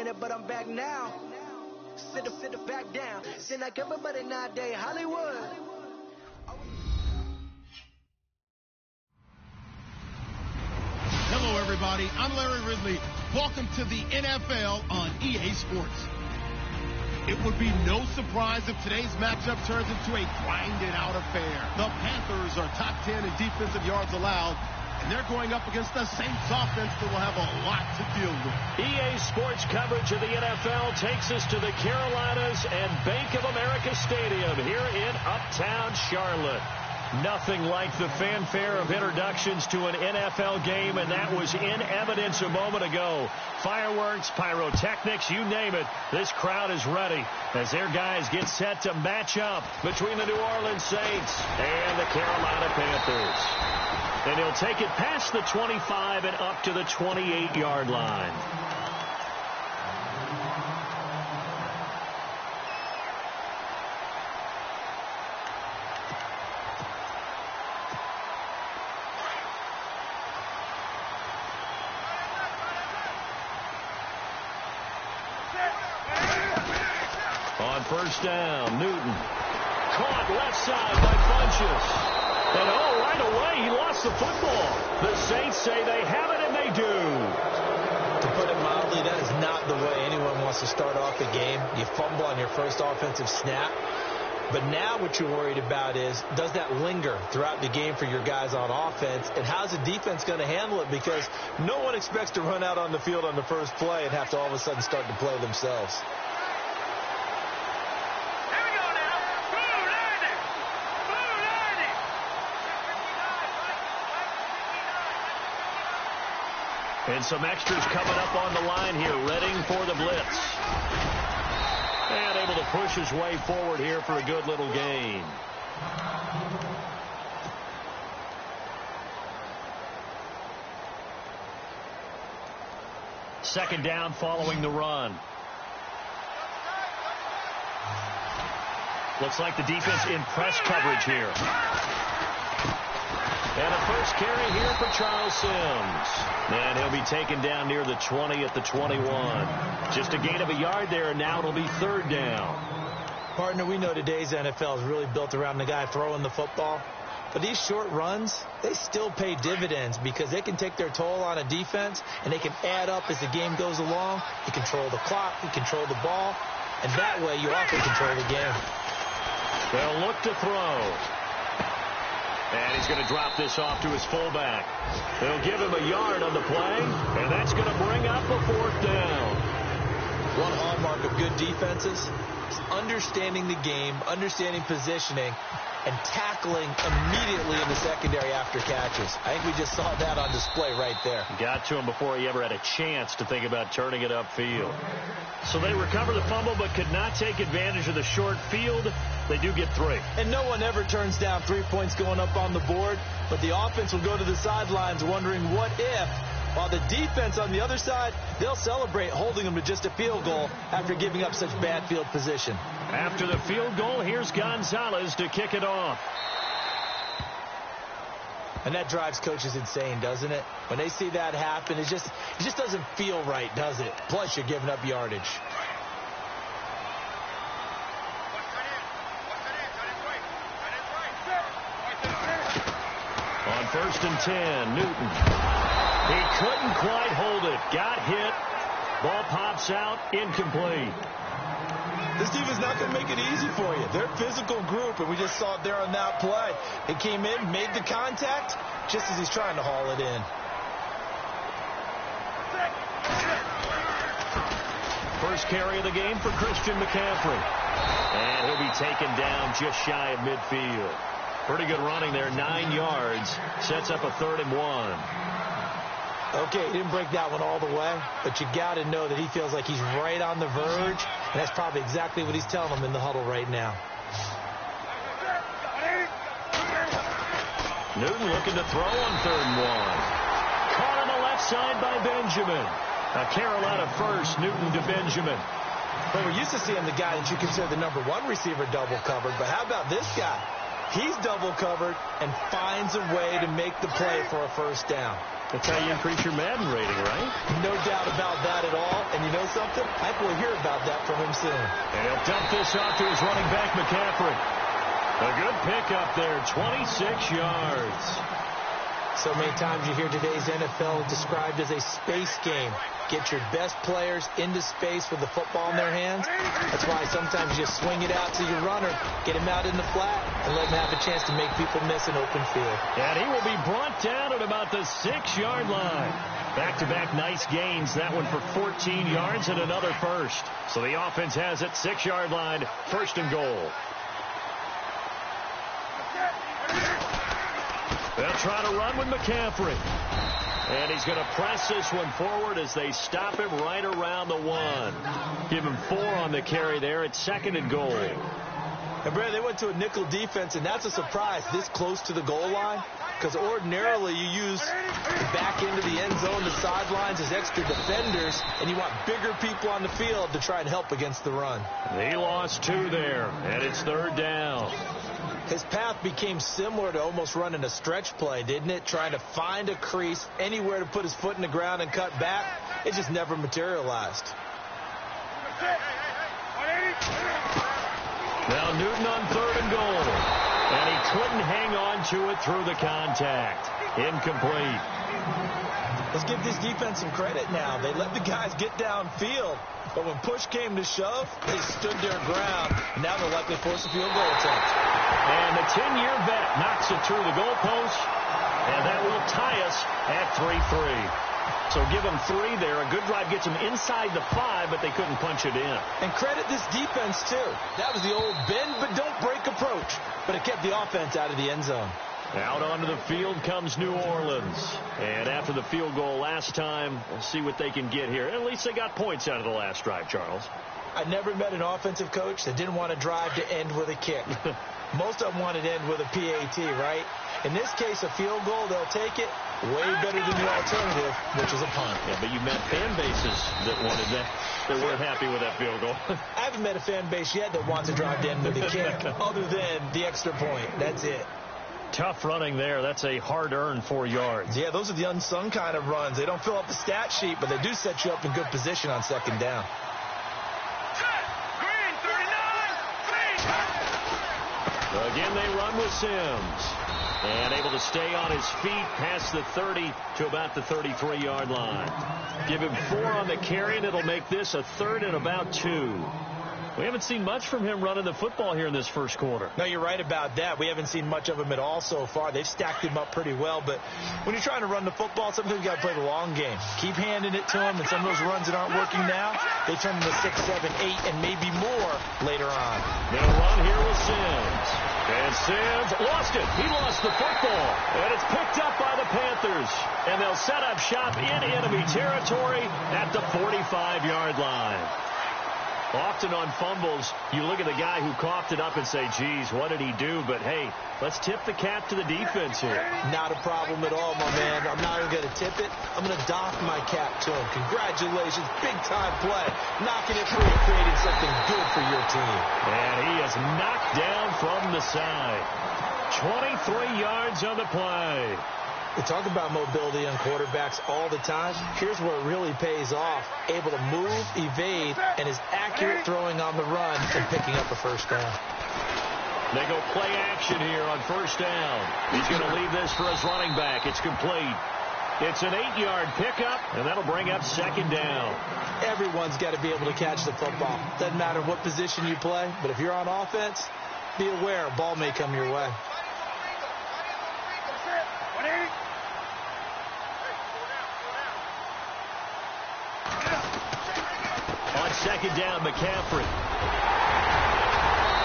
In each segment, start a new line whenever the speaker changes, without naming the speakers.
minute, but I'm back now. Sit back down. Seem like everybody nowadays, Hollywood.
Hello, everybody. I'm Larry Ridley. Welcome to the NFL on EA Sports. It would be no surprise if today's matchup turns into a grinded-out affair. The Panthers are top 10 in defensive yards allowed, and they're going up against the Saints offense that will have a lot to deal with.
EA Sports coverage of the NFL takes us to the Carolinas and Bank of America Stadium here in Uptown Charlotte. Nothing like the fanfare of introductions to an NFL game, and that was in evidence a moment ago. Fireworks, pyrotechnics, you name it. This crowd is ready as their guys get set to match up between the New Orleans Saints and the Carolina Panthers. And he'll take it past the 25 and up to the 28-yard line. On first down, Newton. Caught left side by Funchess. And right away, he lost the football. The Saints say they have it, and they do.
To put it mildly, that is not the way anyone wants to start off the game. You fumble on your first offensive snap. But now what you're worried about is, does that linger throughout the game for your guys on offense? And how's the defense going to handle it? Because no one expects to run out on the field on the first play and have to all of a sudden start to play themselves.
And some extras coming up on the line here, readying for the blitz. And able to push his way forward here for a good little gain. Second down following the run. Looks like the defense in press coverage here. And a first carry here for Charles Sims. And he'll be taken down near the 20 at the 21. Just a gain of a yard there, and now it'll be third down.
Partner, we know today's NFL is really built around the guy throwing the football. But these short runs, they still pay dividends because they can take their toll on a defense, and they can add up as the game goes along. You control the clock, you control the ball, and that way you also control the game.
They'll look to throw. And he's going to drop this off to his fullback. They'll give him a yard on the play, and that's going to bring up a fourth down.
One hallmark of good defenses is understanding the game, understanding positioning, and tackling immediately in the secondary after catches. I think we just saw that on display right there.
Got to him before he ever had a chance to think about turning it upfield. So they recover the fumble but could not take advantage of the short field. They do get 3.
And no one ever turns down 3 points going up on the board, but the offense will go to the sidelines wondering what if, while the defense on the other side, they'll celebrate holding them to just a field goal after giving up such bad field position.
After the field goal, here's Gonzalez to kick it off.
And that drives coaches insane, doesn't it? When they see that happen, it just doesn't feel right, does it? Plus, you're giving up yardage.
On first and 10, Newton. He couldn't quite hold it. Got hit. Ball pops out. Incomplete.
This defense not going to make it easy for you. They're a physical group, and we just saw it there on that play. He came in, made the contact, just as he's trying to haul it in.
First carry of the game for Christian McCaffrey. And he'll be taken down just shy of midfield. Pretty good running there, 9 yards. Sets up a 3rd and 1.
Okay, he didn't break that one all the way, but you got to know that he feels like he's right on the verge, and that's probably exactly what he's telling them in the huddle right now.
Newton looking to throw on 3rd and 1. Caught on the left side by Benjamin. A Carolina first, Newton to Benjamin.
Well, we're used to seeing the guy that you consider the number 1 receiver double covered, but how about this guy? He's double covered and finds a way to make the play for a first down.
That's how you increase your Madden rating, right?
No doubt about that at all. And you know something? I think we'll hear about that from him soon.
And he'll dump this off to his running back, McCaffrey. A good pickup there, 26 yards.
So many times you hear today's NFL described as a space game. Get your best players into space with the football in their hands. That's why sometimes you just swing it out to your runner, get him out in the flat, and let him have a chance to make people miss an open field.
And he will be brought down at about the 6-yard line. Back-to-back nice gains. That one for 14 yards and another first. So the offense has it, 6-yard line, first and goal. They'll try to run with McCaffrey. And he's going to press this one forward as they stop him right around the 1. Give him 4 on the carry there at 2nd and goal.
And, Brad, they went to a nickel defense, and that's a surprise this close to the goal line. Because ordinarily you use the back end of the end zone, the sidelines as extra defenders, and you want bigger people on the field to try and help against the run.
He lost 2 there, and it's 3rd down.
His path became similar to almost running a stretch play, didn't it? Trying to find a crease, anywhere to put his foot in the ground and cut back. It just never materialized.
Now Newton on 3rd and goal. And he couldn't hang on to it through the contact. Incomplete.
Let's give this defense some credit now. They let the guys get downfield. But when push came to shove, they stood their ground. And now they're likely force a field goal attempt.
And the 10-year vet knocks it through the goalpost. And that will tie us at 3-3. So give them 3 there. A good drive gets them inside the 5, but they couldn't punch it in.
And credit this defense, too. That was the old bend but don't break approach. But it kept the offense out of the end zone.
Out onto the field comes New Orleans. And after the field goal last time, we'll see what they can get here. At least they got points out of the last drive, Charles.
I never met an offensive coach that didn't want to drive to end with a kick. Most of them wanted to end with a PAT, right? In this case, a field goal, they'll take it. Way better than the alternative, which is a punt.
Yeah, but you met fan bases that wanted that, that weren't happy with that field goal.
I haven't met a fan base yet that wants to drive to end with a kick, other than the extra point. That's it.
Tough running there. That's a hard-earned 4 yards.
Yeah, those are the unsung kind of runs. They don't fill up the stat sheet, but they do set you up in good position on 2nd down.
Again, they run with Sims. And able to stay on his feet past the 30 to about the 33-yard line. Give him 4 on the carry, and it'll make this a 3rd and about 2. We haven't seen much from him running the football here in this first quarter.
No, you're right about that. We haven't seen much of him at all so far. They've stacked him up pretty well. But when you're trying to run the football, sometimes you got to play the long game. Keep handing it to him, and some of those runs that aren't working now, they turn into 6, 7, 8, and maybe more later on.
They'll run here with Sims. And Sims lost it. He lost the football. And it's picked up by the Panthers. And they'll set up shop in enemy territory at the 45-yard line. Often on fumbles, you look at the guy who coughed it up and say, geez, what did he do? But, hey, let's tip the cap to the defense here.
Not a problem at all, my man. I'm not even going to tip it. I'm going to doff my cap to him. Congratulations. Big-time play. Knocking it free and creating something good for your team.
And he is knocked down from the side. 23 yards on the play.
We talk about mobility on quarterbacks all the time. Here's where it really pays off. Able to move, evade, and is accurate throwing on the run and picking up a first down.
They go play action here on first down. He's going to leave this for his running back. It's complete. It's an 8-yard pickup, and that'll bring up 2nd down.
Everyone's got to be able to catch the football. Doesn't matter what position you play, but if you're on offense, be aware a ball may come your way.
On 2nd down, McCaffrey.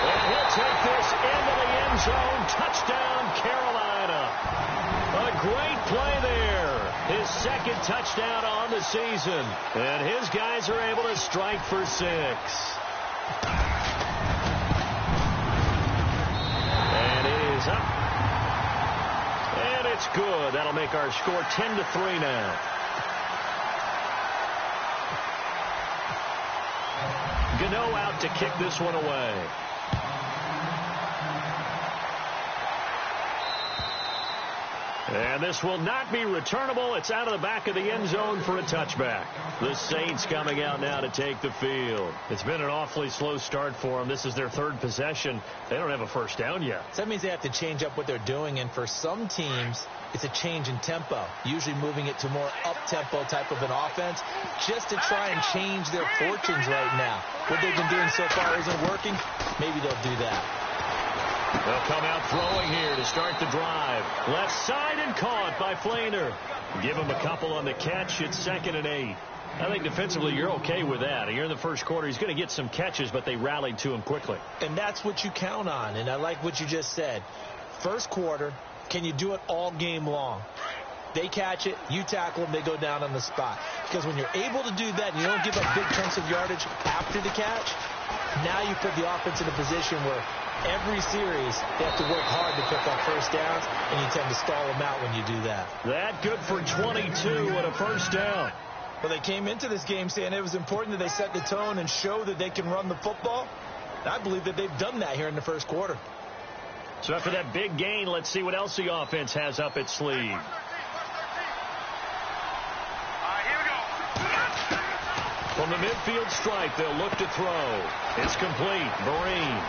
And he'll take this into the end zone. Touchdown, Carolina. A great play there. His 2nd touchdown on the season. And his guys are able to strike for 6. And it is up. And it's good. That'll make our score 10-3 now. Gano out to kick this one away. And this will not be returnable. It's out of the back of the end zone for a touchback. The Saints coming out now to take the field. It's been an awfully slow start for them. This is their third possession. They don't have a first down yet.
So that means they have to change up what they're doing, and for some teams, it's a change in tempo, usually moving it to more up-tempo type of an offense just to try and change their fortunes right now. What they've been doing so far isn't working. Maybe they'll do that.
They'll come out throwing here to start the drive. Left side and caught by Flainer. Give him a couple on the catch. It's 2nd and 8. I think defensively you're okay with that. Here in the first quarter, he's going to get some catches, but they rallied to him quickly.
And that's what you count on, and I like what you just said. First quarter, can you do it all game long? They catch it, you tackle them, they go down on the spot. Because when you're able to do that and you don't give up big chunks of yardage after the catch, now you put the offense in a position where every series they have to work hard to pick up first downs, and you tend to stall them out when you do that.
That good for 22 and a first down.
Well, they came into this game saying it was important that they set the tone and show that they can run the football. I believe that they've done that here in the first quarter.
So after that big gain, let's see what else the offense has up its sleeve. From the midfield stripe, they'll look to throw. It's complete. Vereen.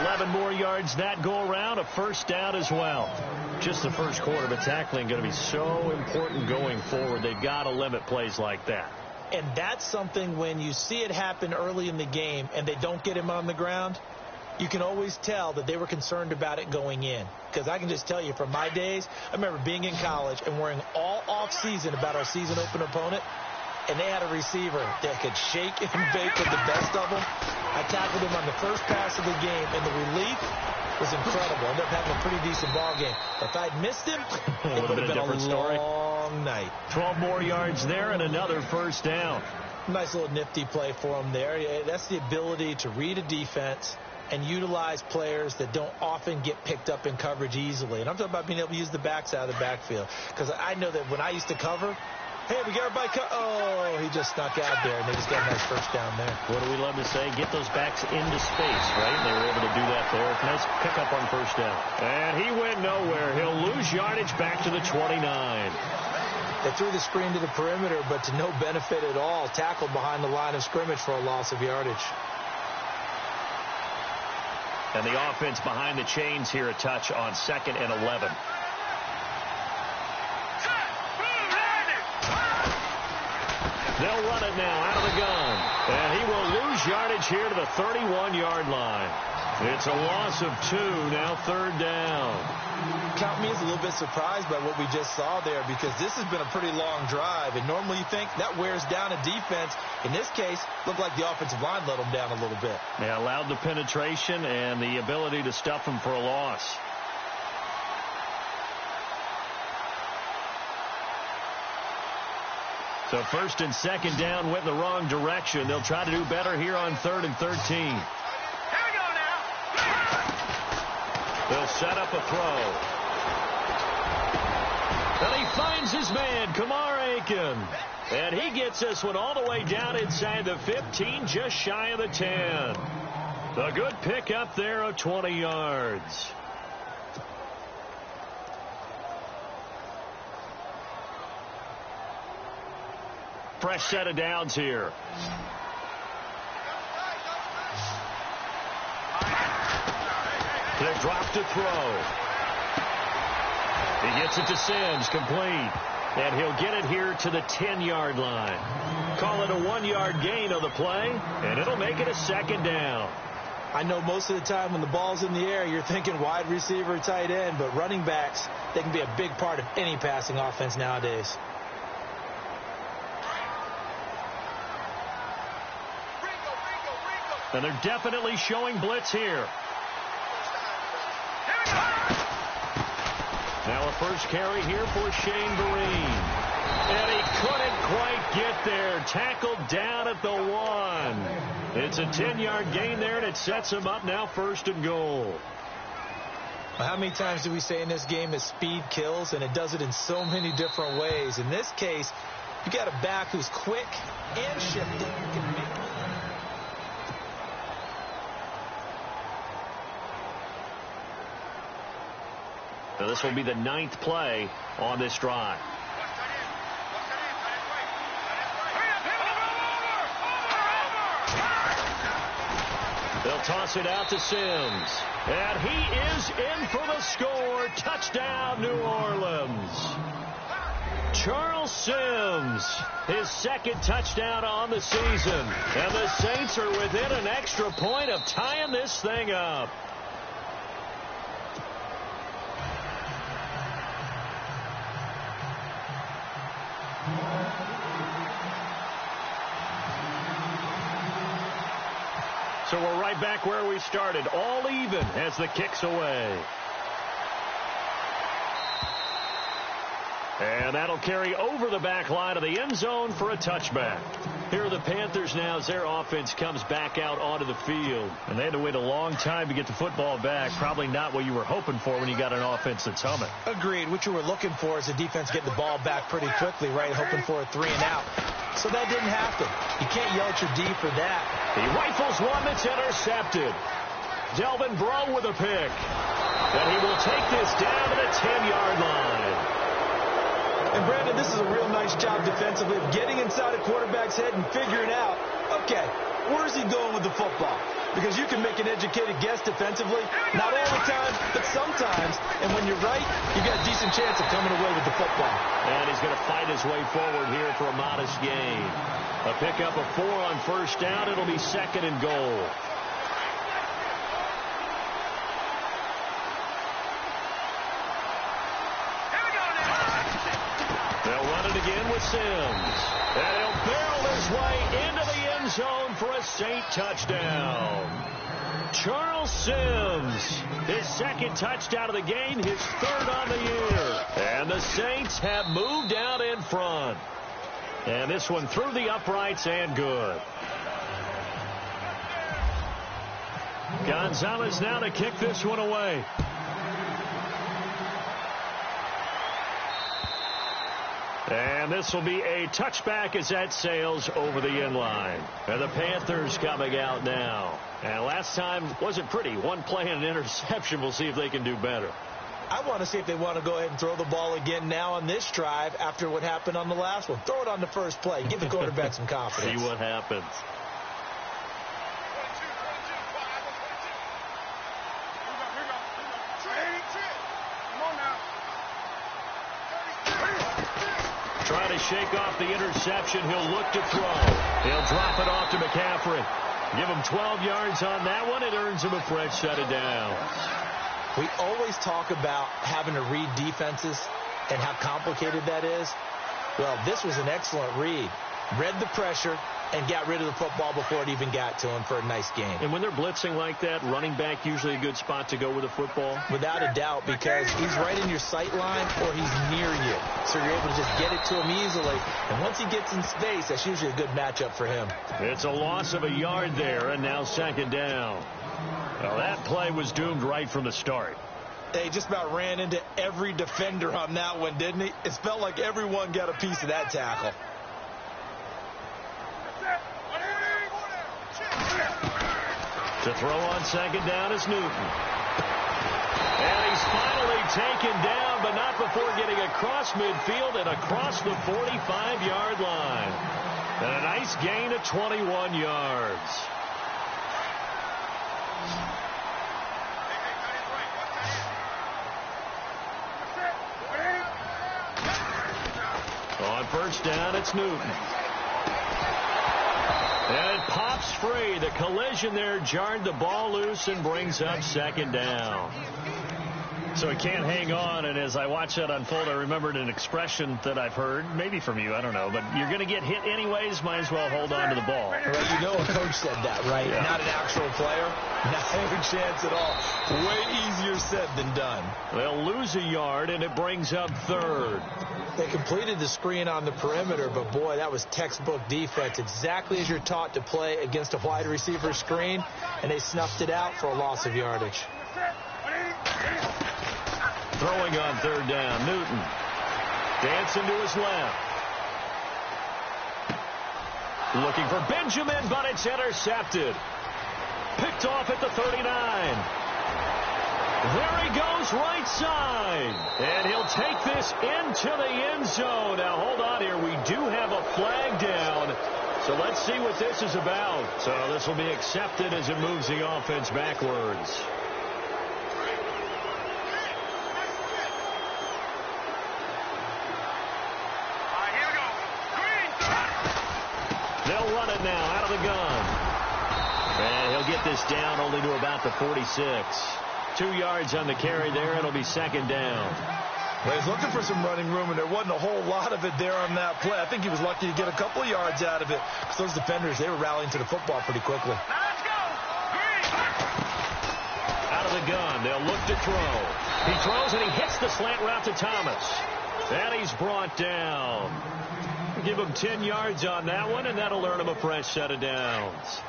11 more yards that go around. A first down as well. Just the first quarter, but tackling going to be so important going forward. They've got to limit plays like that.
And that's something when you see it happen early in the game and they don't get him on the ground, you can always tell that they were concerned about it going in. Because I can just tell you from my days, I remember being in college and worrying all off-season about our season opener opponent, and they had a receiver that could shake and bake with the best of them. I tackled him on the first pass of the game, and the relief was incredible. Ended up having a pretty decent ball game. If I'd missed him, it would have been a long night.
12 more yards there and another first down.
Nice little nifty play for him there. That's the ability to read a defense and utilize players that don't often get picked up in coverage easily. And I'm talking about being able to use the backs out of the backfield. Because I know that when I used to cover, hey, we got everybody oh, he just snuck out there, and they just got a nice first down there.
What do we love to say? Get those backs into space, right? And they were able to do that there. Nice pickup on first down. And he went nowhere. He'll lose yardage back to the 29.
They threw the screen to the perimeter, but to no benefit at all. Tackled behind the line of scrimmage for a loss of yardage.
And the offense behind the chains here, a touch on 2nd and 11. They'll run it now out of the gun. And he will lose yardage here to the 31-yard line. It's a loss of 2, now 3rd down.
Count me as a little bit surprised by what we just saw there, because this has been a pretty long drive, and normally you think that wears down a defense. In this case, looked like the offensive line let them down a little bit.
They allowed the penetration and the ability to stuff them for a loss. So 1st and 2nd down went in the wrong direction. They'll try to do better here on 3rd and 13.
Here we go now.
They'll set up a throw. And he finds his man, Kamar Aiken. And he gets this one all the way down inside the 15, just shy of the 10. A good pickup there of 20 yards. Fresh set of downs here. They drop to throw. He gets it to Sims, complete. And he'll get it here to the 10-yard line. Call it a 1-yard gain of the play, and it'll make it a 2nd down.
I know most of the time when the ball's in the air, you're thinking wide receiver, tight end, but running backs, they can be a big part of any passing offense nowadays.
And they're definitely showing blitz here. Now a first carry here for Shane Vereen. And he couldn't quite get there. Tackled down at the 1. It's a 10-yard gain there, and it sets him up now 1st and goal.
How many times do we say in this game that speed kills, and it does it in so many different ways? In this case, you got a back who's quick and shifty.
Now this will be the 9th play on this drive. They'll toss it out to Sims. And he is in for the score. Touchdown, New Orleans. Charles Sims, his 2nd touchdown on the season. And the Saints are within an extra point of tying this thing up. So we're right back where we started, all even as the kick's away. And that'll carry over the back line of the end zone for a touchback. Here are the Panthers now as their offense comes back out onto the field. And they had to wait a long time to get the football back. Probably not what you were hoping for when you got an offense that's humming.
Agreed. What you were looking for is a defense getting the ball back pretty quickly, right? Hoping for a 3 and out. So that didn't happen. You can't yell at your D for that.
He rifles one that's intercepted. Delvin Breaux with a pick. And he will take this down to the 10-yard line.
And, Brandon, this is a real nice job defensively of getting inside a quarterback's head and figuring out, okay, where's he going with the football? Because you can make an educated guess defensively, not all the time, but sometimes. And when you're right, you got a decent chance of coming away with the football.
And he's going to fight his way forward here for a modest gain. A pickup of 4 on first down. It'll be 2nd and goal. They'll run it again with Sims. And he'll barrel his way into the end zone for a Saint touchdown. Charles Sims, his 2nd touchdown of the game, his 3rd on the year. And the Saints have moved out in front. And this one through the uprights and good. Gonzalez now to kick this one away. And this will be a touchback as that sails over the end line. And the Panthers coming out now. And last time wasn't pretty. One play and an interception. We'll see if they can do better.
I want to see if they want to go ahead and throw the ball again now on this drive after what happened on the last one. Throw it on the first play. Give the quarterback some confidence.
See what happens. Try to shake off the interception. He'll look to throw. He'll drop it off to McCaffrey. Give him 12 yards on that one. It earns him a fresh set of downs.
We always talk about having to read defenses and how complicated that is. Well, this was an excellent read. Read the pressure and got rid of the football before it even got to him for a nice game.
And when they're blitzing like that, running back usually a good spot to go with the football?
Without a doubt, because he's right in your sight line or he's near you. So you're able to just get it to him easily. And once he gets in space, that's usually a good matchup for him.
It's a loss of a yard there, and now 2nd down. Well, that play was doomed right from the start.
They just about ran into every defender on that one, didn't he? It felt like everyone got a piece of that tackle.
To throw on 2nd down is Newton. And he's finally taken down, but not before getting across midfield and across the 45-yard line. And a nice gain of 21 yards. On first down, it's Newton. And it pops free. The collision there jarred the ball loose and brings up 2nd down. So he can't hang on, and as I watch that unfold, I remembered an expression that I've heard, maybe from you, I don't know, but you're going to get hit anyways, might as well hold on to the ball.
Right, you know a coach said that, right? Yeah. Not an actual player. Not a chance at all. Way easier said than done.
They'll lose a yard, and it brings up 3rd.
They completed the screen on the perimeter, but, boy, that was textbook defense, exactly as you're taught to play against a wide receiver screen, and they snuffed it out for a loss of yardage.
Throwing on 3rd down, Newton. Dancing to his left. Looking for Benjamin, but it's intercepted. Picked off at the 39. There he goes, right side. And he'll take this into the end zone. Now, hold on here. We do have a flag down. So let's see what this is about. So this will be accepted as it moves the offense backwards. They'll run it now out of the gun. And he'll get this down only to about the 46. 2 yards on the carry there. It'll be second down.
Well, he's looking for some running room, and there wasn't a whole lot of it there on that play. I think he was lucky to get a couple of yards out of it because those defenders, they were rallying to the football pretty quickly.
Let's go. Out of the gun. They'll look to throw. He throws, and he hits the slant route to Thomas. And he's brought down. Give him 10 yards on that one, and that'll earn him a fresh set of downs.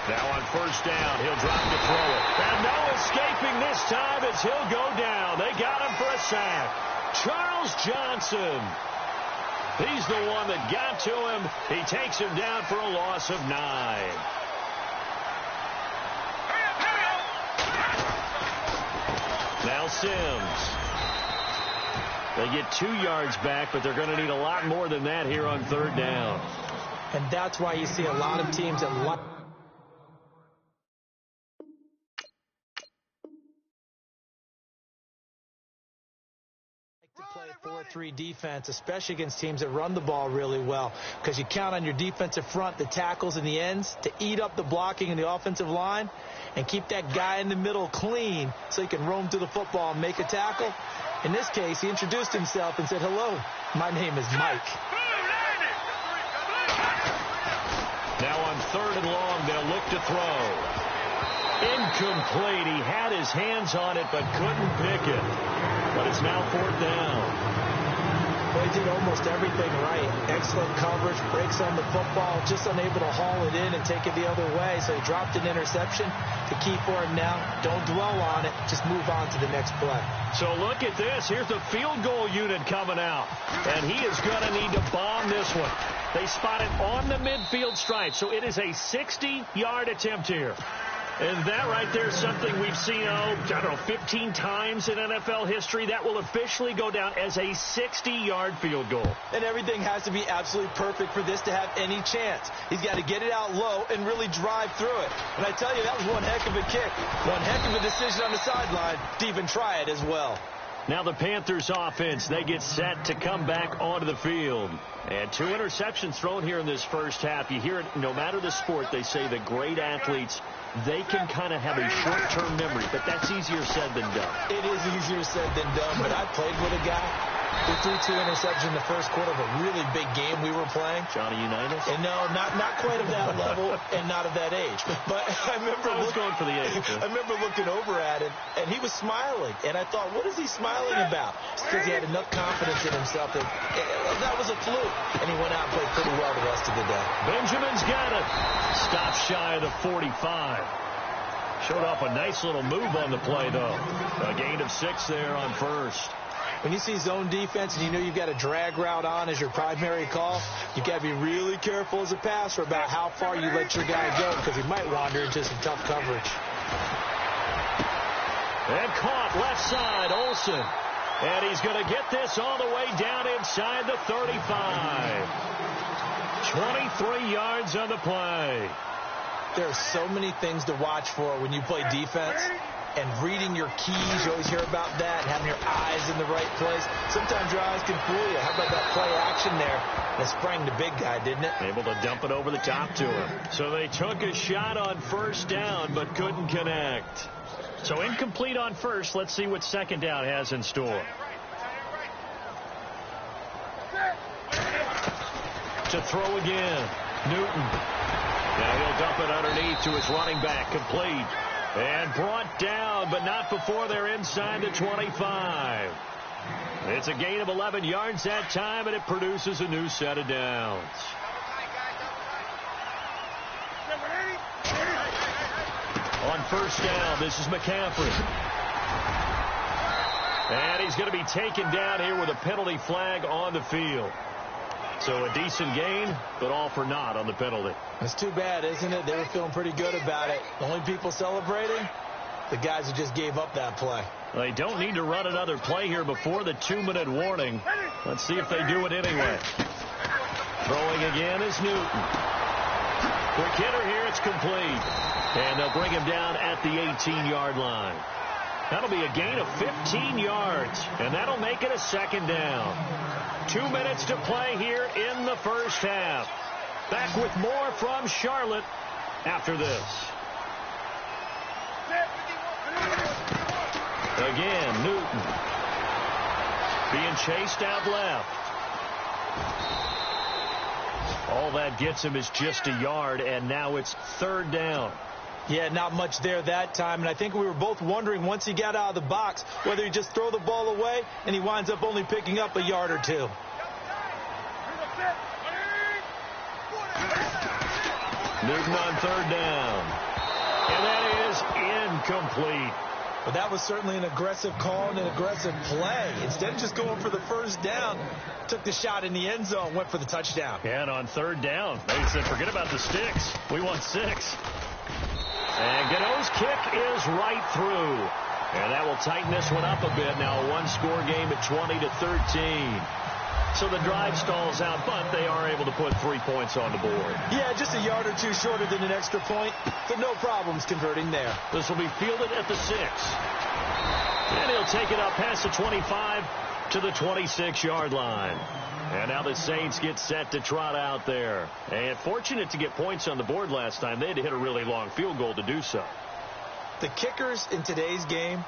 Now on first down, he'll drop to throw it. And no escaping this time as he'll go down. They got him for a sack. Charles Johnson. He's the one that got to him. He takes him down for a loss of 9. Now Sims. They get 2 yards back, but they're going to need a lot more than that here on third down.
And that's why you see a lot of teams that like to play 4-3 defense, especially against teams that run the ball really well, because you count on your defensive front, the tackles and the ends, to eat up the blocking in the offensive line and keep that guy in the middle clean so he can roam to the football and make a tackle. In this case, he introduced himself and said, "Hello, my name is Mike."
Now on third and long, they'll look to throw. Incomplete. He had his hands on it but couldn't pick it. But it's now fourth down.
Well, he did almost everything right. Excellent coverage, breaks on the football, just unable to haul it in and take it the other way. So he dropped an interception. The key for him now, don't dwell on it. Just move on to the next play.
So look at this. Here's the field goal unit coming out. And he is going to need to bomb this one. They spot it on the midfield stripe. So it is a 60-yard attempt here. And that right there is something we've seen, 15 times in NFL history. That will officially go down as a 60-yard field goal.
And everything has to be absolutely perfect for this to have any chance. He's got to get it out low and really drive through it. And I tell you, that was one heck of a kick. One heck of a decision on the sideline to even try it as well.
Now the Panthers offense, they get set to come back onto the field. And 2 interceptions thrown here in this first half. You hear it, no matter the sport, they say the great athletes, they can kind of have a short-term memory, but that's easier said than done.
It is easier said than done, but I played with a guy who threw 2 interceptions in the first quarter of a really big game we were playing.
Johnny Unitas?
And no, not quite of that level and not of that age. But I remember
going for the age.
I remember looking over at him, and he was smiling. And I thought, what is he smiling about? It's because he had enough confidence in himself that was a fluke. And he went out and played pretty well the rest of the day.
Benjamin's got it. Stops shy of the 45. Showed off a nice little move on the play, though. A gain of 6 there on first.
When you see zone defense and you know you've got a drag route on as your primary call, you've got to be really careful as a passer about how far you let your guy go because he might wander into some tough coverage.
And caught left side, Olsen. And he's going to get this all the way down inside the 35. 23 yards on the play.
There are so many things to watch for when you play defense. And reading your keys, you always hear about that, and having your eyes in the right place. Sometimes your eyes can fool you. How about that play action there? That sprang the big guy, didn't it?
Able to dump it over the top to him. So they took a shot on first down, but couldn't connect. So incomplete on first. Let's see what second down has in store. To throw again. Newton. Now he'll dump it underneath to his running back. Complete. And brought down, but not before they're inside the 25. It's a gain of 11 yards that time, and it produces a new set of downs. On first down, this is McCaffrey. And he's going to be taken down here with a penalty flag on the field. So a decent gain, but all for naught on the penalty.
It's too bad, isn't it? They were feeling pretty good about it. The only people celebrating, the guys who just gave up that play.
They don't need to run another play here before the 2-minute warning. Let's see if they do it anyway. Throwing again is Newton. Quick hitter here, it's complete. And they'll bring him down at the 18-yard line. That'll be a gain of 15 yards, and that'll make it a second down. 2 minutes to play here in the first half. Back with more from Charlotte after this. Again, Newton being chased out left. All that gets him is just a yard, and now it's third down.
Yeah, not much there that time, and I think we were both wondering once he got out of the box whether he'd just throw the ball away, and he winds up only picking up a yard or two.
Newton on third down. And that is incomplete.
But that was certainly an aggressive call and an aggressive play. Instead of just going for the first down, took the shot in the end zone, went for the touchdown.
And on third down, they said, forget about the sticks. We want 6. And Gano's kick is right through. And that will tighten this one up a bit. Now a one-score game at 20-13. So the drive stalls out, but they are able to put 3 points on the board.
Yeah, just a yard or two shorter than an extra point, but no problems converting there.
This will be fielded at the 6. And he'll take it up past the 25 to the 26-yard line. And now the Saints get set to trot out there. And fortunate to get points on the board last time. They had to hit a really long field goal to do so.
The kickers in today's game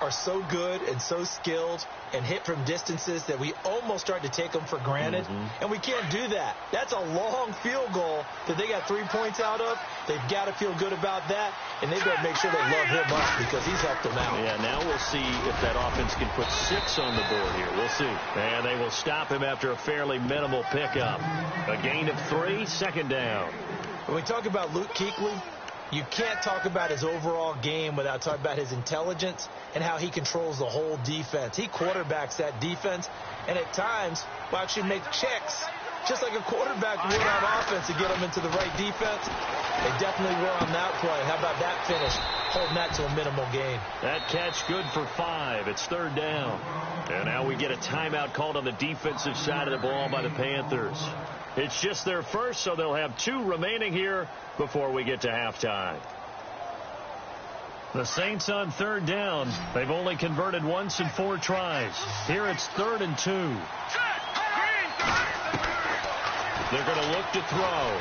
are so good and so skilled and hit from distances that we almost start to take them for granted. And we can't do that. That's a long field goal that they got 3 points out of. They've got to feel good about that, and they've got to make sure they love him up because he's helped them out.
Yeah, now we'll see if that offense can put 6 on the board here. We'll see. And they will stop him after a fairly minimal pickup. A gain of 3, second down.
When we talk about Luke Kuechly, you can't talk about his overall game without talking about his intelligence and how he controls the whole defense. He quarterbacks that defense, and at times will actually make checks, just like a quarterback would on offense to get them into the right defense. They definitely were on that play. How about that finish? Holding that to a minimal gain.
That catch good for 5. It's third down. And now we get a timeout called on the defensive side of the ball by the Panthers. It's just their first, so they'll have 2 remaining here before we get to halftime. The Saints on third down. They've only converted once in 4 tries. Here it's 3rd and 2. They're going to look to throw.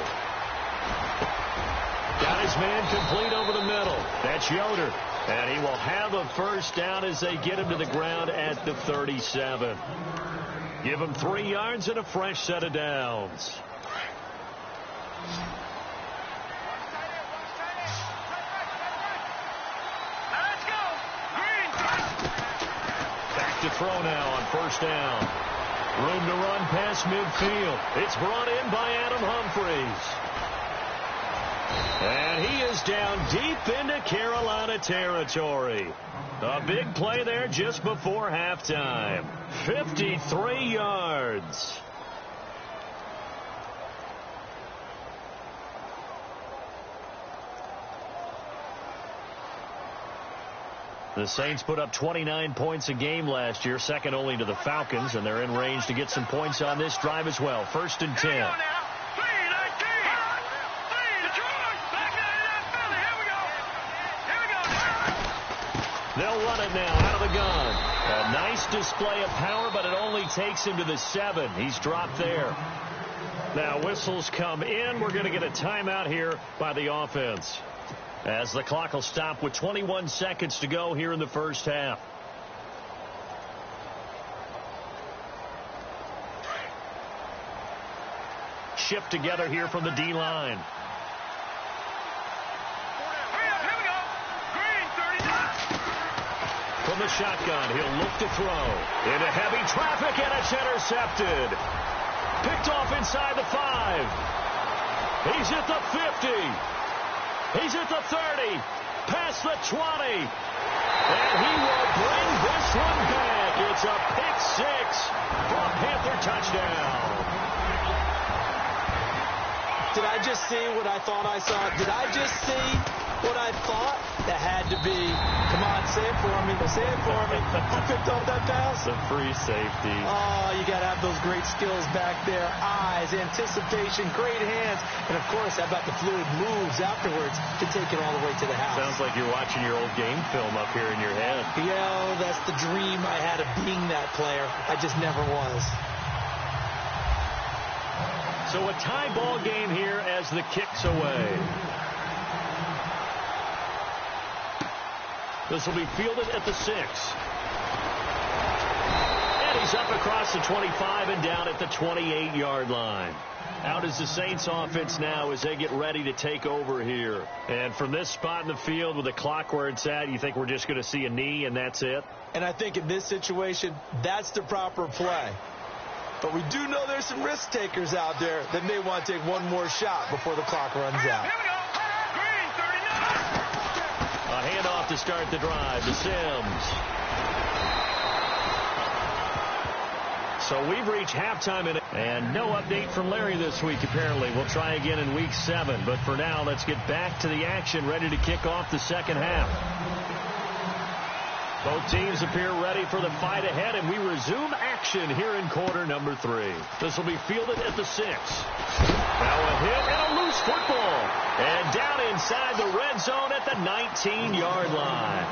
Got his man complete over the middle. That's Yoder. And he will have a first down as they get him to the ground at the 37. Give him 3 yards and a fresh set of downs. Back to throw now on first down. Room to run past midfield. It's brought in by Adam Humphries. And he is down deep into Carolina territory. A big play there just before halftime. 53 yards. The Saints put up 29 points a game last year, second only to the Falcons, and they're in range to get some points on this drive as well. 1st and 10. They'll run it now out of the gun. A nice display of power, but it only takes him to the 7. He's dropped there. Now whistles come in. We're going to get a timeout here by the offense, as the clock will stop with 21 seconds to go here in the first half. Shift together here from the D-line. From the shotgun, he'll look to throw. Into heavy traffic, and it's intercepted. Picked off inside the 5. He's at the 50. He's at the 30. Past the 20. And he will bring this one back. It's a pick 6 for a Panther touchdown.
Did I just see what I thought I saw? Did I just see what I thought? That had to be. Come on, say it for me. Say it for me. Who picked up that pass?
The free safety.
Oh, you got to have those great skills back there. Eyes, anticipation, great hands. And, of course, how about the fluid moves afterwards to take it all the way to the house?
Sounds like you're watching your old game film up here in your head.
Yeah, that's the dream I had of being that player. I just never was.
So a tie ball game here as the kick's away. This will be fielded at the 6. And he's up across the 25 and down at the 28-yard line. Out is the Saints offense now as they get ready to take over here. And from this spot in the field with the clock where it's at, you think we're just going to see a knee and that's it?
And I think in this situation, that's the proper play. But we do know there's some risk takers out there that may want to take one more shot before the clock runs out.
A handoff to start the drive to Sims. So we've reached halftime, and no update from Larry this week, apparently. We'll try again in week 7. But for now, let's get back to the action, ready to kick off the second half. Both teams appear ready for the fight ahead, and we resume action here in quarter number 3. This will be fielded at the 6. Now a hit and a loose football. And down inside the red zone at the 19-yard line.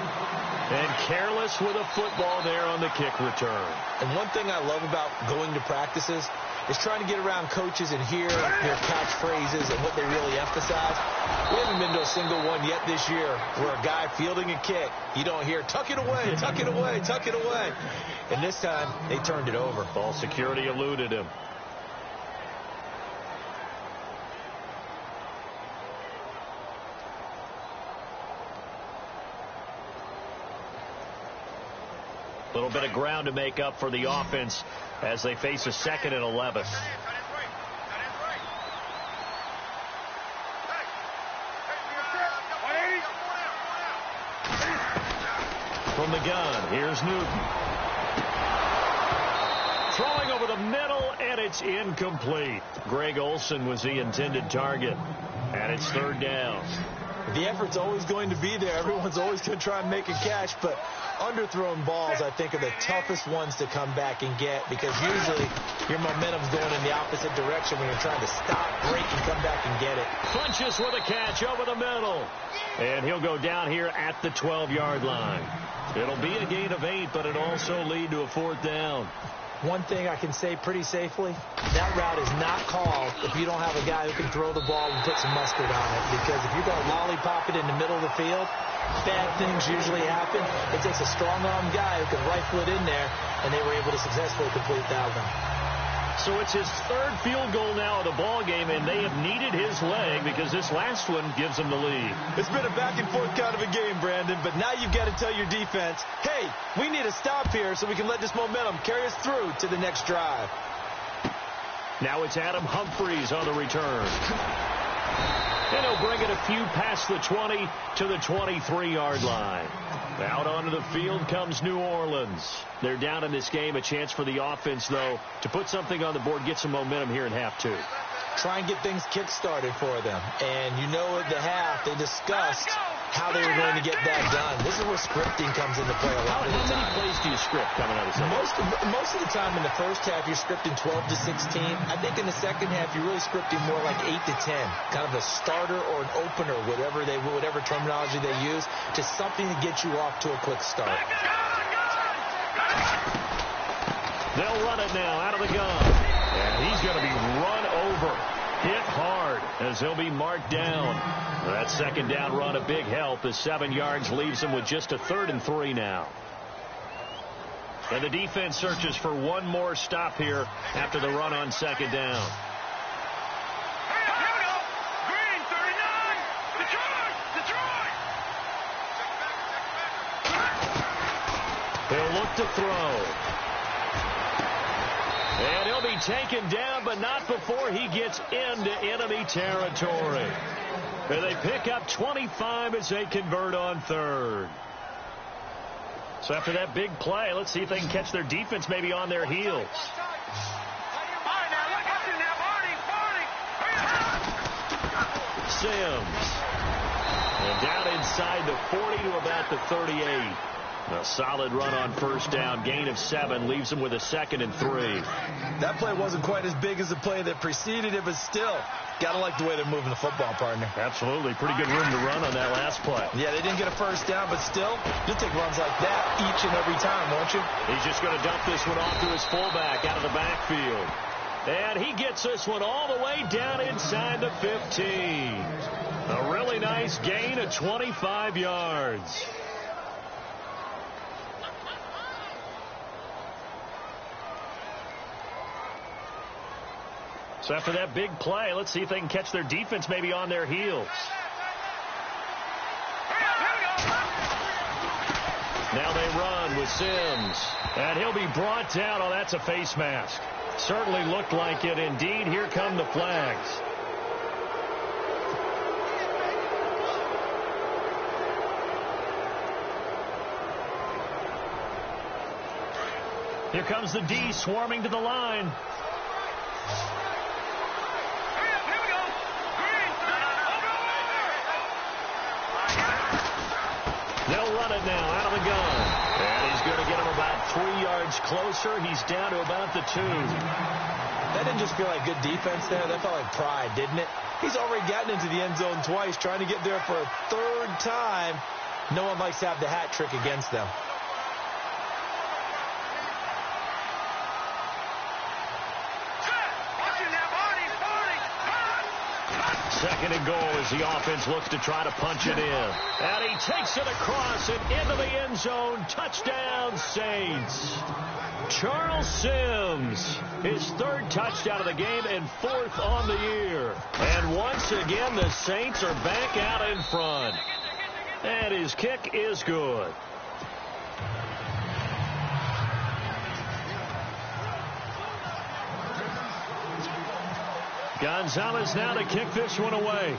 And careless with a football there on the kick return.
And one thing I love about going to practices is trying to get around coaches and hear their catchphrases and what they really emphasize. We haven't been to a single one yet this year where a guy fielding a kick, you don't hear, tuck it away, tuck it away, tuck it away. And this time, they turned it over.
Ball security eluded him. A little bit of ground to make up for the offense as they face a 2nd and 11. From the gun, here's Newton. Throwing over the middle, and it's incomplete. Greg Olsen was the intended target, and it's 3rd down.
The effort's always going to be there. Everyone's always going to try and make a catch, but underthrown balls, I think, are the toughest ones to come back and get because usually your momentum's going in the opposite direction when you're trying to stop, break, and come back and get it.
Punches with a catch over the middle. And he'll go down here at the 12-yard line. It'll be a gain of 8, but it'll also lead to a 4th down.
One thing I can say pretty safely, that route is not called if you don't have a guy who can throw the ball and put some mustard on it. Because if you're going to lollipop it in the middle of the field, bad things usually happen. It takes a strong-arm guy who can rifle it in there, and they were able to successfully complete that one.
So it's his 3rd field goal now of the ball game, and they have needed his leg because this last one gives them the lead.
It's been a back-and-forth kind of a game, Brandon, but now you've got to tell your defense, hey, we need a stop here so we can let this momentum carry us through to the next drive.
Now it's Adam Humphries on the return. And he'll bring it a few past the 20 to the 23-yard line. Out onto the field comes New Orleans. They're down in this game. A chance for the offense, though, to put something on the board, get some momentum here in half 2.
Try and get things kick-started for them. And you know at the half they discussed how they were going to get that done. This is where scripting comes into play a lot of the time.
How many plays do you script coming out of the second?
Most of the time in the first half, you're scripting 12 to 16. I think in the second half, you're really scripting more like 8 to 10. Kind of a starter or an opener, whatever terminology they use, to something to get you off to a quick start.
They'll run it now out of the gun. And he's going to be run over. Hit hard as he'll be marked down. That 2nd down run, a big help as 7 yards leaves him with just a 3rd and 3 now. And the defense searches for one more stop here after the run on 2nd down. He'll look to throw. And he'll be taken down, but not before he gets into enemy territory. And they pick up 25 as they convert on 3rd. So after that big play, let's see if they can catch their defense maybe on their heels. Sims. And down inside the 40 to about the 38. A solid run on first down. Gain of 7 leaves him with a 2nd and 3.
That play wasn't quite as big as the play that preceded it, but still, got to like the way they're moving the football, partner.
Absolutely. Pretty good room to run on that last play.
Yeah, they didn't get a first down, but still, you'll take runs like that each and every time, won't you?
He's just going to dump this one off to his fullback out of the backfield. And he gets this one all the way down inside the 15. A really nice gain of 25 yards. So after that big play, let's see if they can catch their defense maybe on their heels. Now they run with Sims. And he'll be brought down. Oh, that's a face mask. Certainly looked like it indeed. Here come the flags. Here comes the D swarming to the line. They'll run it now out of the gun. And he's going to get him about 3 yards closer. He's down to about the 2.
That didn't just feel like good defense there. That felt like pride, didn't it? He's already gotten into the end zone twice, trying to get there for a 3rd time. No one likes to have the hat trick against them.
Second and goal as the offense looks to try to punch it in. And he takes it across and into the end zone. Touchdown, Saints. Charles Sims, his 3rd touchdown of the game and 4th on the year. And once again, the Saints are back out in front. And his kick is good. Gonzalez now to kick this one away.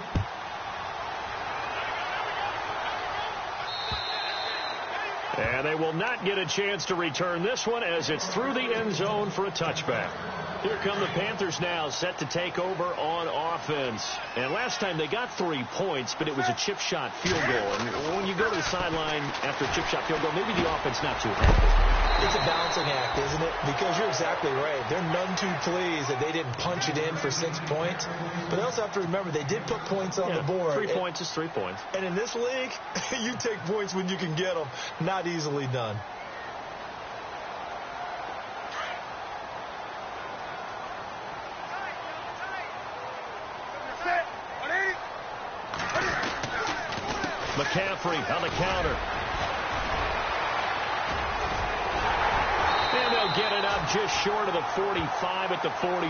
And they will not get a chance to return this one as it's through the end zone for a touchback. Here come the Panthers now, set to take over on offense. And last time they got 3 points, but it was a chip shot field goal. And when you go to the sideline after a chip shot field goal, maybe the offense not too happy.
It's a balancing act, isn't it? Because you're exactly right. They're none too pleased that they didn't punch it in for 6 points. But they also have to remember they did put points on the board.
3 points is 3 points.
And in this league, you take points when you can get them. Not easily done.
McCaffrey on the counter. And they'll get it up just short of the 45 at the 44.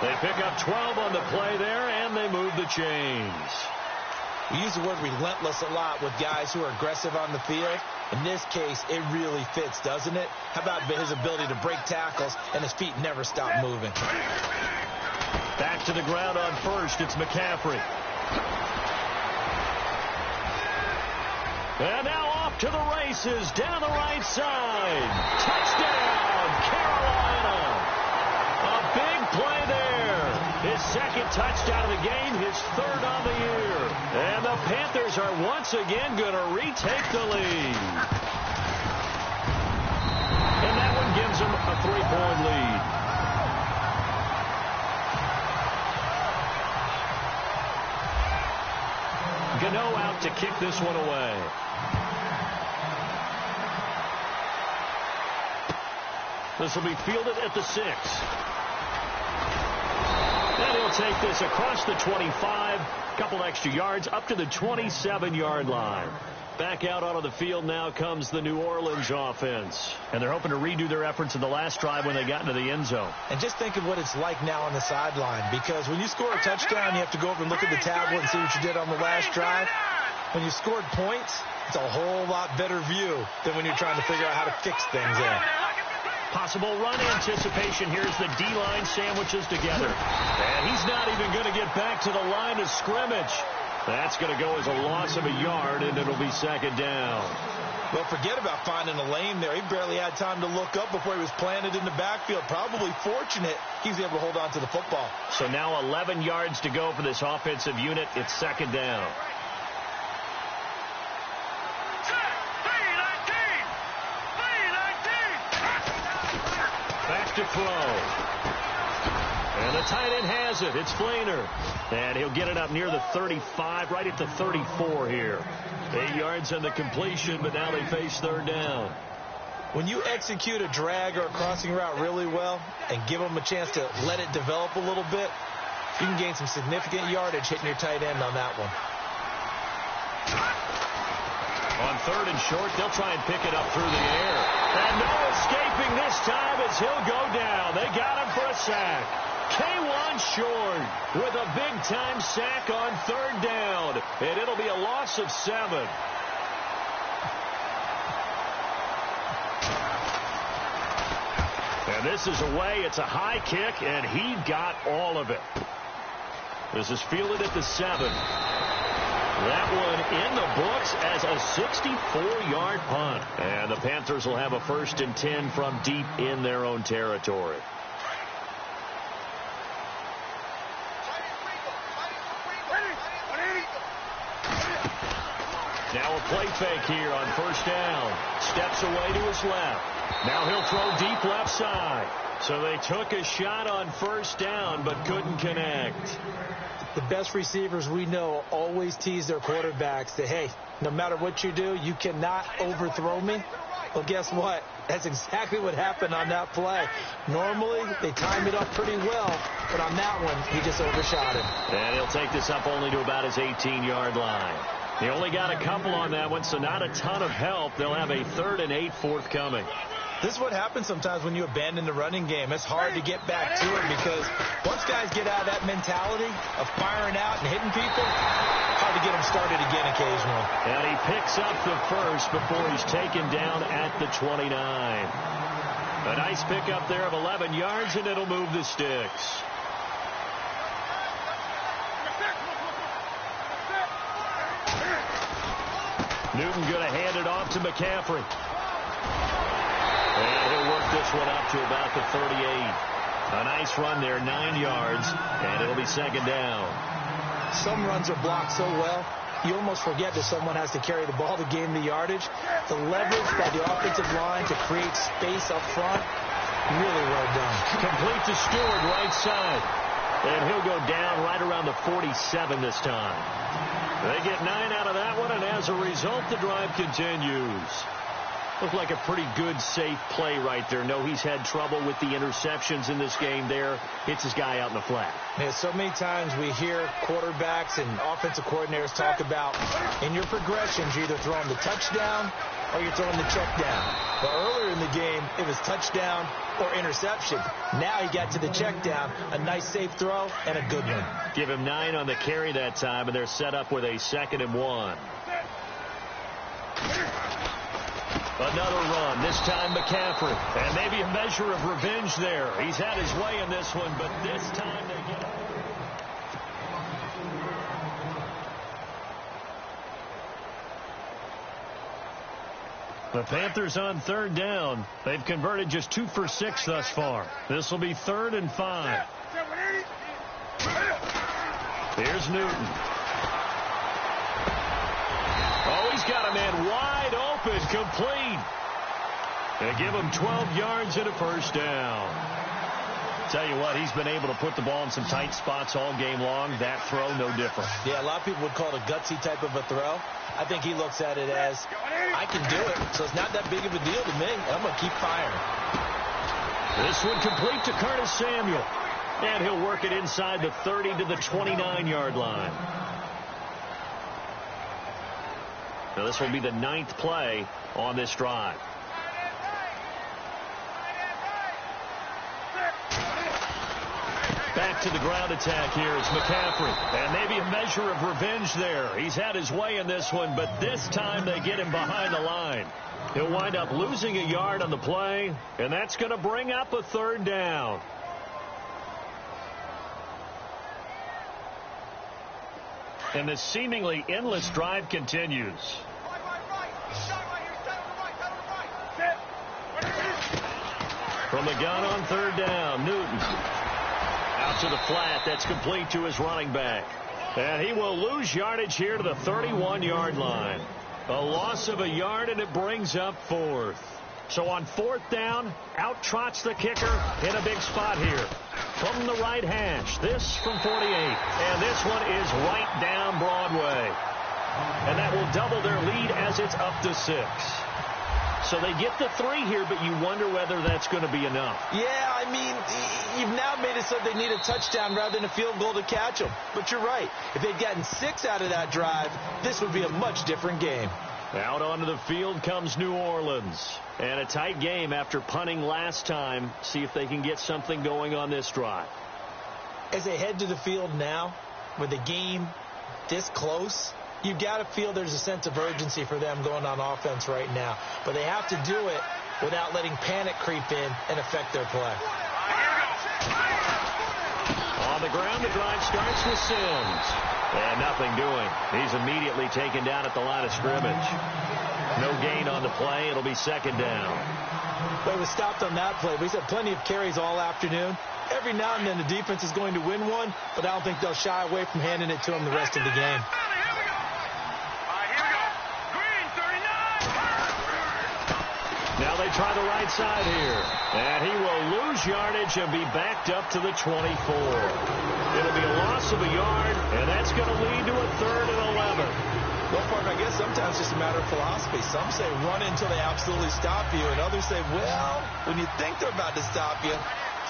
They pick up 12 on the play there, and they move the chains.
We use the word relentless a lot with guys who are aggressive on the field. In this case, it really fits, doesn't it? How about his ability to break tackles, and his feet never stop moving?
Back to the ground on first. It's McCaffrey. And now off to the races down the right side. Touchdown, Carolina. A big play there. His 2nd touchdown of the game, his 3rd on the year. And the Panthers are once again going to retake the lead. And that one gives them a 3-point lead. Gano out to kick this one away. This will be fielded at the 6. And he'll take this across the 25. Couple extra yards up to the 27-yard line. Back out onto the field now comes the New Orleans offense. And they're hoping to redo their efforts in the last drive when they got into the end zone.
And just think of what it's like now on the sideline. Because when you score a touchdown, you have to go over and look at the tablet and see what you did on the last drive. When you scored points, it's a whole lot better view than when you're trying to figure out how to fix things there.
Possible run anticipation. Here's the D-line sandwiches together. And he's not even going to get back to the line of scrimmage. That's going to go as a loss of a yard, and it'll be 2nd down.
Well, forget about finding a lane there. He barely had time to look up before he was planted in the backfield. Probably fortunate he was able to hold on to the football.
So now 11 yards to go for this offensive unit. It's second down. Back to throw. And the tight end has it. It's Flainer. And he'll get it up near the 35, right at the 34 here. 8 yards on the completion, but now they face third down.
When you execute a drag or a crossing route really well and give them a chance to let it develop a little bit, you can gain some significant yardage hitting your tight end on that one.
On third and short, they'll try and pick it up through the air. And no escaping this time as he'll go down. They got him for a sack. K1 Short with a big-time sack on third down. And it'll be a loss of 7. And this is away. It's a high kick, and he got all of it. This is fielded at the 7. That one in the books as a 64-yard punt. And the Panthers will have a 1st and 10 from deep in their own territory. Now a play fake here on first down. Steps away to his left. Now he'll throw deep left side. So they took a shot on first down but couldn't connect.
The best receivers we know always tease their quarterbacks that, hey, no matter what you do, you cannot overthrow me. Well, guess what? That's exactly what happened on that play. Normally, they time it up pretty well, but on that one, he just overshot him.
And he'll take this up only to about his 18-yard line. He only got a couple on that one, so not a ton of help. They'll have a 3rd and 8 forthcoming.
This is what happens sometimes when you abandon the running game. It's hard to get back to it because once guys get out of that mentality of firing out and hitting people, hard to get them started again occasionally.
And he picks up the first before he's taken down at the 29. A nice pickup there of 11 yards, and it'll move the sticks. Newton going to hand it off to McCaffrey. And he'll work this one up to about the 38. A nice run there, 9 yards, and it'll be second down.
Some runs are blocked so well, you almost forget that someone has to carry the ball to gain the yardage. The leverage by the offensive line to create space up front, really well done.
Complete to Stewart, right side. And he'll go down right around the 47 this time. They get 9 out of that one, and as a result, the drive continues. Looked like a pretty good, safe play right there. No, he's had trouble with the interceptions in this game there. It's his guy out in the flat.
Man, so many times we hear quarterbacks and offensive coordinators talk about in your progressions, you're either throwing the touchdown or you're throwing the check down. But earlier in the game, it was touchdown or interception. Now he got to the check down, a nice safe throw, and a good one.
Give him 9 on the carry that time, and they're set up with a 2nd and 1. Another run, this time McCaffrey. And maybe a measure of revenge there. He's had his way in this one, but this time they get it. The Panthers on third down. They've converted just 2 for 6 thus far. This will be 3rd and 5. Here's Newton. Oh, he's got a man wide open, complete. They give him 12 yards and a first down. Tell you what, he's been able to put the ball in some tight spots all game long. That throw, no different.
Yeah, a lot of people would call it a gutsy type of a throw. I think he looks at it as, I can do it, so it's not that big of a deal to me. I'm going to keep firing.
This one complete to Curtis Samuel. And he'll work it inside the 30 to the 29-yard line. Now this will be the 9th play on this drive. Back to the ground attack here is McCaffrey. And maybe a measure of revenge there. He's had his way in this one, but this time they get him behind the line. He'll wind up losing a yard on the play, and that's going to bring up a 3rd down. And this seemingly endless drive continues. From the gun on third down, Newton. Out to the flat. That's complete to his running back. And he will lose yardage here to the 31-yard line. A loss of a yard, and it brings up fourth. So on fourth down, out trots the kicker in a big spot here. From the right hash, this from 48. And this one is right down Broadway. And that will double their lead as it's up to 6. So they get the 3 here, but you wonder whether that's going to be enough.
Yeah, I mean, you've now made it so they need a touchdown rather than a field goal to catch them. But you're right. If they'd gotten 6 out of that drive, this would be a much different game.
Out onto the field comes New Orleans. And a tight game after punting last time. See if they can get something going on this drive.
As they head to the field now, with the game this close, you've got to feel there's a sense of urgency for them going on offense right now. But they have to do it without letting panic creep in and affect their play.
On the ground, the drive starts with Sims. And nothing doing. He's immediately taken down at the line of scrimmage. No gain on the play. It'll be second down.
Well, he was stopped on that play. He's had plenty of carries all afternoon. Every now and then the defense is going to win one, but I don't think they'll shy away from handing it to him the rest of the game.
Now they try the right side here. And he will lose yardage and be backed up to the 24. It'll be a loss of a yard, and that's going to lead to a 3rd and 11.
Well, Parker, I guess sometimes it's just a matter of philosophy. Some say run until they absolutely stop you, and others say, well, when you think they're about to stop you,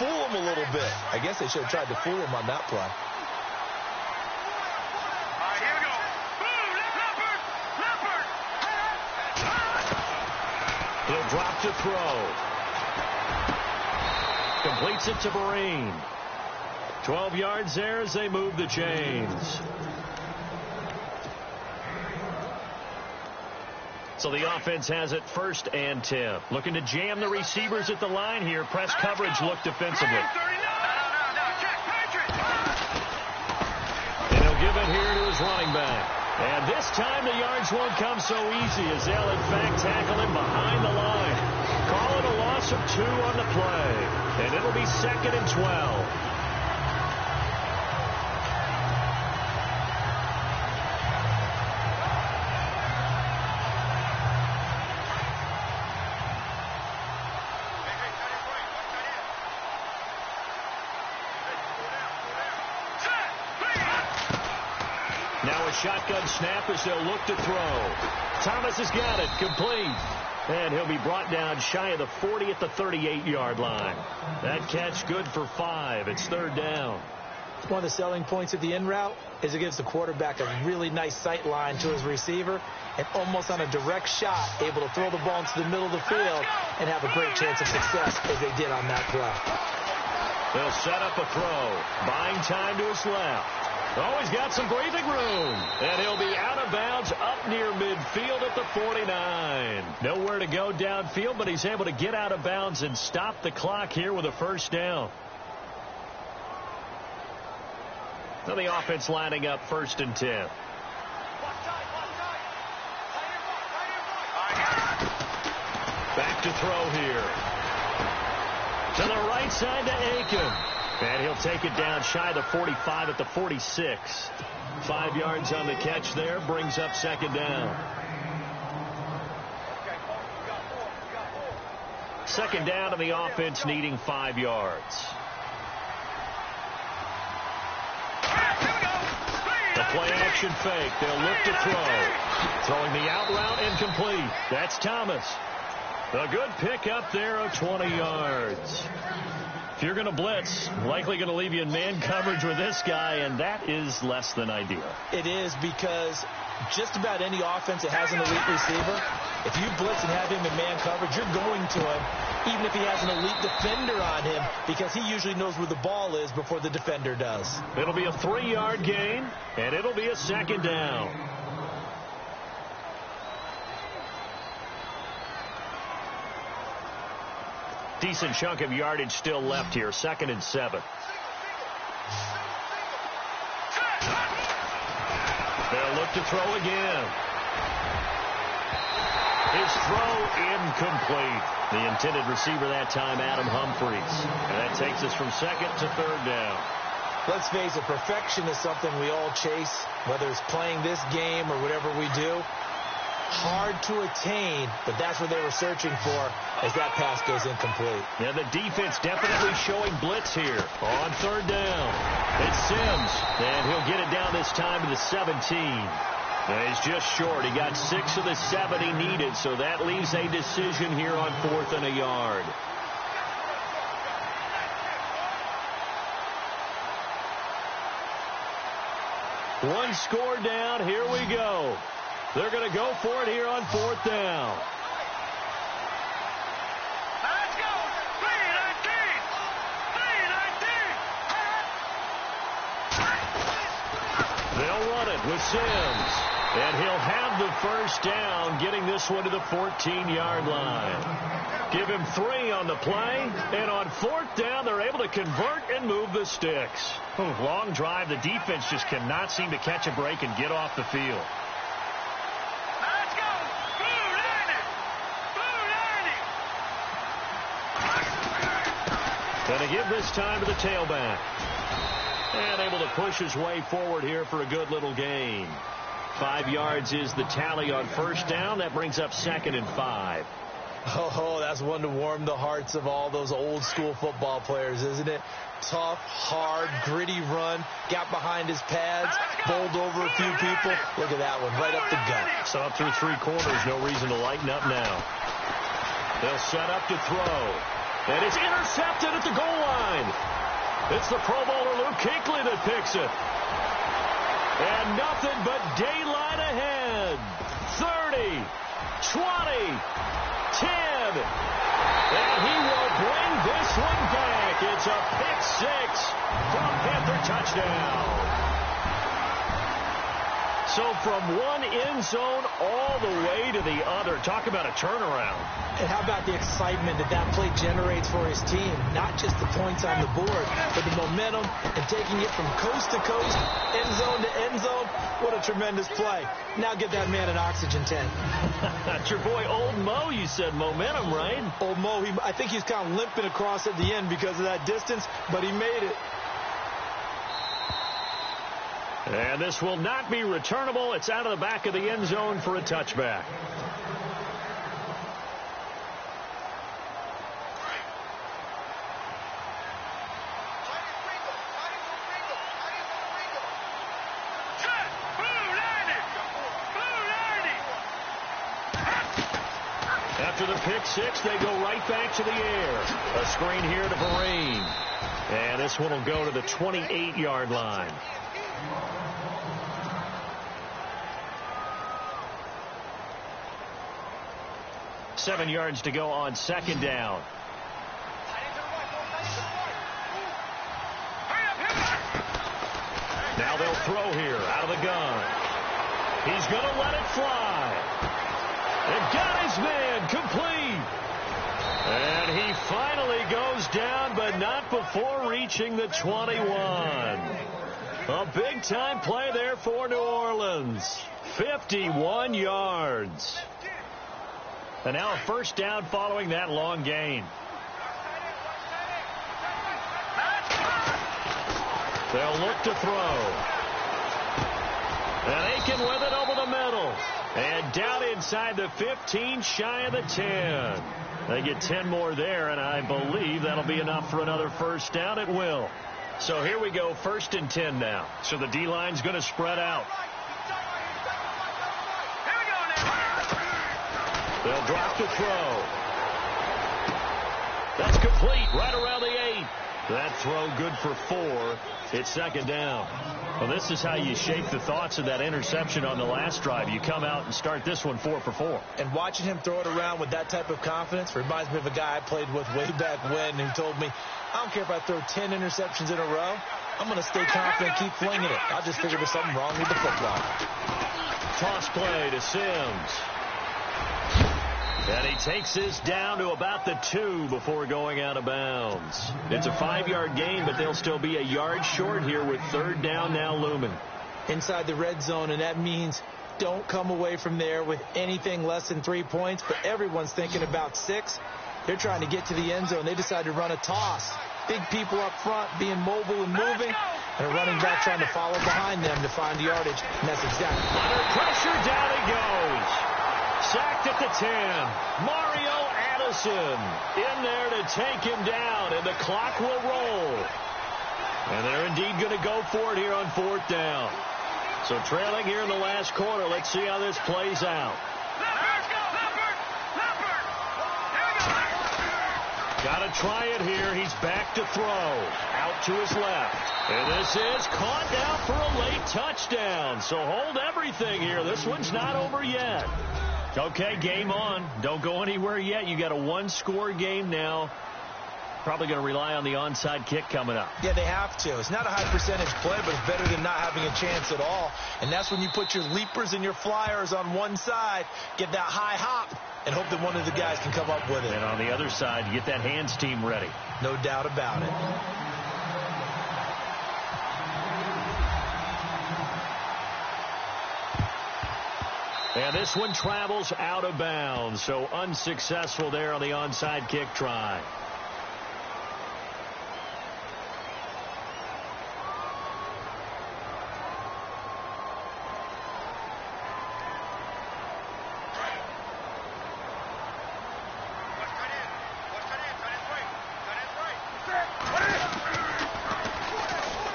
fool them a little bit. I guess they should have tried to fool them on that play.
He'll drop to throw. Completes it to Breen. 12 yards there as they move the chains. So the offense has it 1st and 10. Looking to jam the receivers at the line here. Press coverage look defensively. And he'll give it here to his running back. And this time the yards won't come so easy as they'll in fact tackle him behind the line. Call it a loss of 2 on the play. And it'll be 2nd and 12. Now a shotgun snap as they'll look to throw. Thomas has got it, complete. And he'll be brought down shy of the 40 at the 38-yard line. That catch good for 5. It's 3rd down.
One of the selling points of the in route is it gives the quarterback a really nice sight line to his receiver and almost on a direct shot able to throw the ball into the middle of the field and have a great chance of success as they did on that play.
They'll set up a throw. Buying time to his left. Oh, he's got some breathing room. And he'll be out of bounds up near midfield at the 49. Nowhere to go downfield, but he's able to get out of bounds and stop the clock here with a 1st down. Now the offense lining up 1st and 10. Back to throw here. To the right side to Aiken. And he'll take it down shy of the 45 at the 46. 5 yards on the catch there. Brings up 2nd down. 2nd down and the offense needing 5 yards. The play action fake. They'll look to throw. Throwing the out route incomplete. That's Thomas. A good pick up there of 20 yards. If you're going to blitz, likely going to leave you in man coverage with this guy, and that is less than ideal.
It is because just about any offense that has an elite receiver, if you blitz and have him in man coverage, you're going to him, even if he has an elite defender on him, because he usually knows where the ball is before the defender does.
It'll be a 3-yard gain, and it'll be a 2nd down. Decent chunk of yardage still left here. 2nd and 7. They'll look to throw again. His throw incomplete. The intended receiver that time, Adam Humphries. And that takes us from second to third down.
Let's face it, perfection is something we all chase, whether it's playing this game or whatever we do. Hard to attain, but that's what they were searching for as that pass goes incomplete.
Yeah, the defense definitely showing blitz here on third down. It's Sims, and he'll get it down this time to the 17. And he's just short. He got 6 of the 7 he needed, so that leaves a decision here on 4th and a yard. One score down. Here we go. They're going to go for it here on 4th down.
Let's go. 3-19.
They'll run it with Sims. And he'll have the first down, getting this one to the 14-yard line. Give him 3 on the play. And on 4th down, they're able to convert and move the sticks. Long drive. The defense just cannot seem to catch a break and get off the field. Going to give this time to the tailback. And able to push his way forward here for a good little gain. 5 yards is the tally on first down. That brings up 2nd and 5.
Oh, that's one to warm the hearts of all those old school football players, isn't it? Tough, hard, gritty run. Got behind his pads, bowled over a few people. Look at that one, right up the gut.
Saw through 3 quarters. No reason to lighten up now. They'll set up to throw. And it's intercepted at the goal line. It's the Pro Bowler Luke Kuechly that picks it. And nothing but daylight ahead. 30, 20, 10. And he will bring this one back. It's a pick 6 from Panther touchdown. So from one end zone all the way to the other. Talk about a turnaround.
And how about the excitement that that play generates for his team? Not just the points on the board, but the momentum and taking it from coast to coast, end zone to end zone. What a tremendous play. Now give that man an oxygen tank.
That's your boy Old Mo. You said momentum, right?
Old Mo, I think he's kind of limping across at the end because of that distance, but he made it.
And this will not be returnable. It's out of the back of the end zone for a touchback. After the pick 6, they go right back to the air. A screen here to Vereen. And this one will go to the 28-yard line. Seven yards to go on second down. Now they'll throw here out of the gun. He's going to let it fly. And got his man complete. And he finally goes down, but not before reaching the 21. A big-time play there for New Orleans. 51 yards. And now a first down following that long gain. They'll look to throw. And Aiken with it over the middle. And down inside the 15, shy of the 10. They get 10 more there, and I believe that'll be enough for another first down. It will. So here we go, 1st and 10 now. So the D-line's going to spread out. They'll drop to throw. That's complete right around the 8. That throw good for 4. It's 2nd down. Well, this is how you shape the thoughts of that interception on the last drive. You come out and start this one 4 for 4.
And watching him throw it around with that type of confidence reminds me of a guy I played with way back when who told me, I don't care if I throw 10 interceptions in a row. I'm going to stay confident, keep flinging it. I'll just figure there's something wrong with the football.
Toss play to Sims. And he takes this down to about the 2 before going out of bounds. It's a 5-yard gain, but they'll still be a yard short here with 3rd down now looming.
Inside the red zone, and that means don't come away from there with anything less than 3 points, but everyone's thinking about 6. They're trying to get to the end zone. They decide to run a toss. Big people up front being mobile and moving, and a running back trying to follow behind them to find the yardage, and that's exactly.
Under pressure, down he goes. Sacked at the 10. Mario Addison in there to take him down, and the clock will roll. And they're indeed going to go for it here on 4th down. So trailing here in the last quarter. Let's see how this plays out. Got to try it here. He's back to throw. Out to his left. And this is caught down for a late touchdown. So hold everything here. This one's not over yet. Okay, game on. Don't go anywhere yet. You got a 1-score game now. Probably going to rely on the onside kick coming up.
Yeah, they have to. It's not a high percentage play, but it's better than not having a chance at all. And that's when you put your leapers and your flyers on one side, get that high hop, and hope that one of the guys can come up with it.
And on the other side, you get that hands team ready.
No doubt about it.
And this one travels out of bounds, so unsuccessful there on the onside kick try.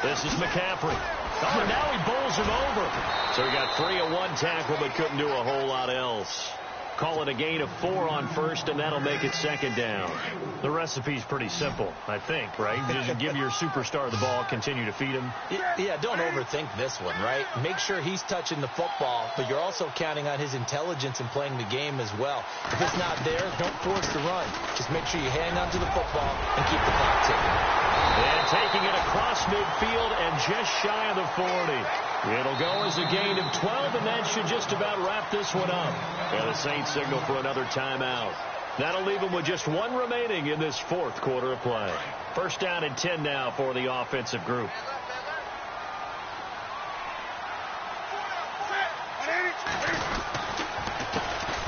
This is McCaffrey. Oh, now he bowls him over. So he got 3 on 1 tackle, but couldn't do a whole lot else. Call it a gain of 4 on 1st, and that'll make it 2nd down. The recipe's pretty simple, I think, right? Just give your superstar the ball, continue to feed him.
Yeah, don't overthink this one, right? Make sure he's touching the football, but you're also counting on his intelligence in playing the game as well. If it's not there, don't force the run. Just make sure you hang on to the football and keep the clock ticking.
And taking it across midfield and just shy of the 40. It'll go as a gain of 12, and that should just about wrap this one up. And the Saints signal for another timeout. That'll leave them with just 1 remaining in this 4th quarter of play. 1st down and 10 now for the offensive group.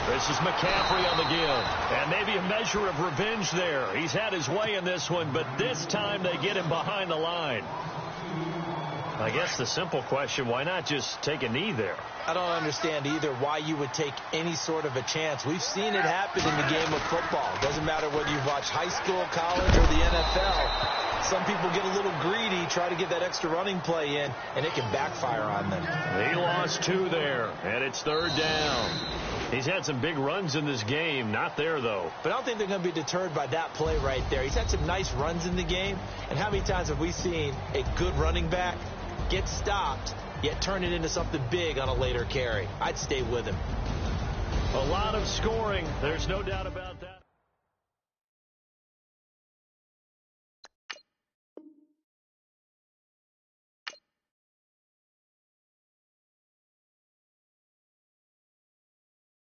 This is McCaffrey on the give. And maybe a measure of revenge there. He's had his way in this one, but this time they get him behind the line. I guess the simple question, why not just take a knee there?
I don't understand either why you would take any sort of a chance. We've seen it happen in the game of football. It doesn't matter whether you've watched high school, college, or the NFL. Some people get a little greedy, try to get that extra running play in, and it can backfire on them.
He lost 2 there, and it's 3rd down. He's had some big runs in this game. Not there, though.
But I don't think they're going to be deterred by that play right there. He's had some nice runs in the game. And how many times have we seen a good running back get stopped, yet turn it into something big on a later carry? I'd stay with him.
A lot of scoring. There's no doubt about that.